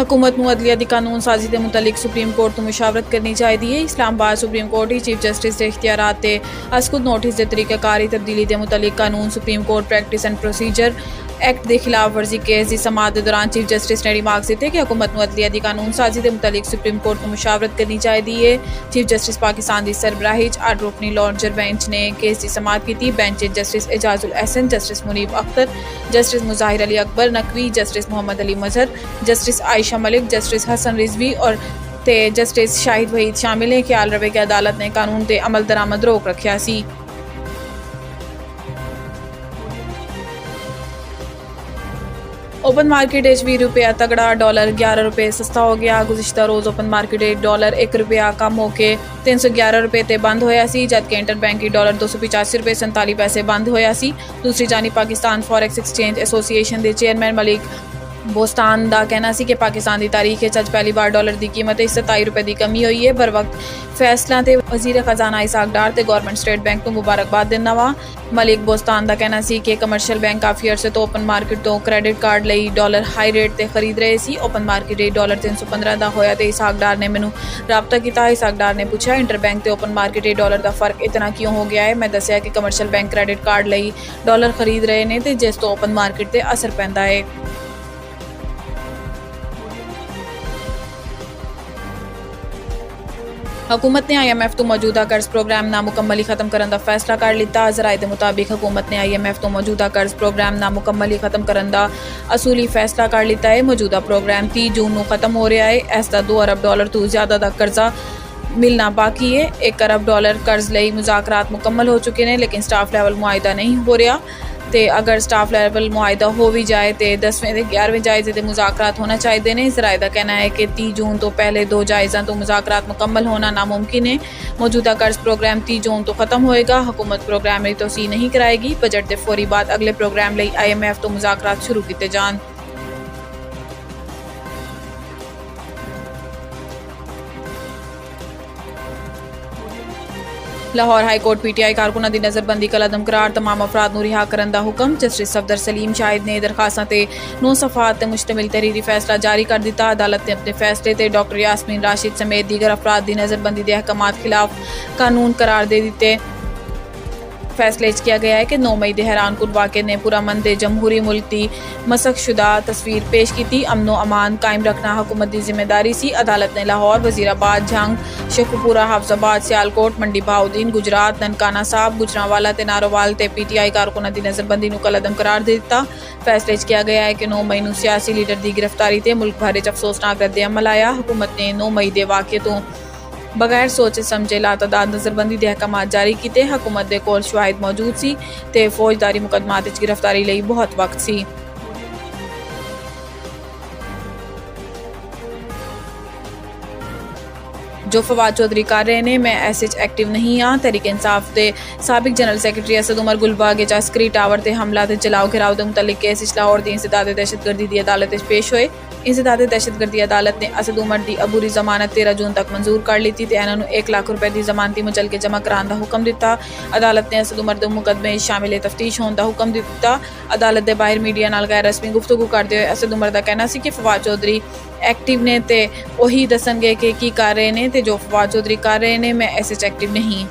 हुकूमत नूं अदलिया दी कानून साजी के मुतलिक सुप्रीम कोर्ट तो मुशावरत करनी चाहिए। इस्लामाबाद सुप्रीम कोर्ट ही चीफ जस्टिस के इख्तियारात ते असकुद नोटिस के तरीक़ाकारी तब्दीली के मुतलिक कानून supreme court practice and procedure act के खिलाफ वर्जी केस की समाअत के दौरान चीफ जस्टिस ने रिमार्क दिते कि हुकूमत नूं अदलिया दी कानून साजी के मुतलिक सुप्रीम कोर्ट को मुशावरत करनी चाहिए। चीफ जस्टिस पाकिस्तान की सरबराही आठ रुकनी लॉन्जर बेंच ने केस की समाअत की। Bench justice Ijazul Ahsan, justice Munib Akhtar, justice Mazahar Ali Akbar Naqvi, justice Muhammad Ali Mazhar, justice Ayesha Malik, justice Hasan Rizvi और जस्टिस शाहिद वहीद शामिल हैं। ख्याल रवे कि अदालत ने कानून ते अमल दरामद रोक रखा सी। ओपन मार्केट ₹20 तगड़ा, डॉलर ₹11 सस्ता हो गया। गुज़िश्ता रोज़ ओपन मार्केट डॉलर ₹1 कम होकर ₹311 ते बंद होया सी, जबकि इंटरबैंक की डॉलर ₹285.47 बंद होया सी। दूसरी जानिब पाकिस्तान फॉरेक्स एक्सचेंज एसोसीएशन के चेयरमैन मलिक बोस्तान का कहना सी कि पाकिस्तान की तारीख अज पहली बार डॉलर की कीमत ₹27 की कमी हुई है। बर वक्त फैसला ते वजीर खजाना इसहाक डार ते गवर्नमेंट स्टेट बैंक को मुबारकबाद देना वा। मलिक बोस्तान का कहना सी कि कमर्शियल बैंक काफ़ी अरसे तो ओपन मार्केट तो क्रेडिट कार्ड लई डॉलर हाई रेट ते खरीद रहे सी। ओपन मार्केट रेट डॉलर 315 का होया ते इसहाक डार ने मैनू राबता किया। इसहाक डार ने पूछा इंटर बैंक ते ओपन मार्केट रेट डॉलर का फर्क इतना क्यों हो गया है। मैं दसिया कि कमर्शियल बैंक क्रेडिट कार्ड लई डॉलर खरीद रहे हैं तो जिस तो ओपन मार्केट ते असर पैंदा है। हुकूमत ने IMF तो मौजूदा कर्ज प्रोग्राम नामुकम्मली खत्म करने का फैसला कर लिया। जराए के मुताबिक हुकूमत ने IMF तो मौजूदा कर्ज प्रोग्राम नामुकम्मली खत्म करने का असूली फैसला कर लिया है। मौजूदा प्रोग्राम 30 जून को खत्म हो रहा है। इसका $2 अरब तो ज़्यादा का कर्जा मिलना बाकी है। $1 अरब कर्ज लई मुज़ाकरात मुकम्मल हो चुके हैं, लेकिन स्टाफ लैवल मुआहिदा नहीं हो रहा। तो अगर स्टाफ लैवल मुआहिदा हो भी जाए तो 10वें ते 11वें जायजे के मुज़ाकरात होना चाहिए ने। इसराए का कहना है कि 30 जून तो पहले 2 जायज़ों तो मुज़ाकरात मुकम्मल होना नामुमकिन है। मौजूदा कर्ज प्रोग्राम 30 जून तो खत्म होएगा। हुकूमत प्रोग्राम में तोसी नहीं कराएगी। बजट के फौरी बाद अगले प्रोग्राम लई IMF तो मुज़ाकरात शुरू किए जान। लाहौर हाई कोर्ट PTI कारकुनां की नज़रबंदी का अदम करार तमाम अफराद नूं रिहा करने का हुक्म। जस्टिस सफदर सलीम शाहिद ने दरखास्तां ते 9 सफ़ात ते मुश्तमिल तहरीरी फैसला जारी कर दिता। अदालत ने अपने फैसले ते डॉक्टर यास्मीन राशिद समेत दीगर अफराद की नज़रबंदी के अहकामात खिलाफ कानून करार दे दिते। फैसले किया गया है कि 9 मई के हैरान कुन वाक़े ने पुरअमन दे जमहूरी मुल्क की मसक शुदा तस्वीर पेश की थी। अमनो अमान कायम रखना हुकूमत की जिम्मेदारी सी। अदालत ने लाहौर, वजीराबाद, झंग, शेखुपुरा, हाफजाबाद, सियालकोट, मंडी बहाउद्दीन, गुजरात, ननकाना साहब, गुजरांवाला ते नारोवाल ते PTI कारकुनां की नज़रबंदी नूं कलअदम करार दे दिता। फैसले किया गया है कि 9 मई नूं सियासी लीडर की गिरफ्तारी ते मुल्क भर च अफसोसनाक रद्द-ए-अमल आया। हुकूमत ने 9 मई के वाक़े तो बगैर सोचे समझे लातादाद नज़रबंदी के अहकामात जारी किए। हुकूमत के कोल शवाहिद मौजूद सी ते फौजदारी मुकदमात च गिरफ्तारी लई बहुत वक्त सी। जो फवाद चौधरी कर रहे हैं, मैं ऐसे एक्टिव नहीं हाँ। तहरीक इंसाफ के साबिक general secretary Asad Umar Gulberg Askari tower से हमला ते जलाओ घेराव के मुतलिक केस लाहौर की इंसदाद दहशतगर्दी की अदालत पेश होए। इंसदाद दहशतगर्दी अदालत ने असद उमर की अबूरी जमानत 13 जून तक मंजूर कर ली थी। इन्होंने ₹1 लाख की जमानती मुचलके जमा कराने का हुक्म दिता। अदालत ने असद उमर के मुकदमे शामिल तफ्तीश होने का हुक्म दिता। अदालत के बाहर मीडिया नाल गैर रस्मी गुफ्तगू करते हुए असद उमर का कहना सी कि फवाद चौधरी एक्टिव ने ते वही दसणगे कि की कर रहे हैं, तो जो फवाद चौधरी कर रहे हैं मैं ऐसे एक्टिव नहीं।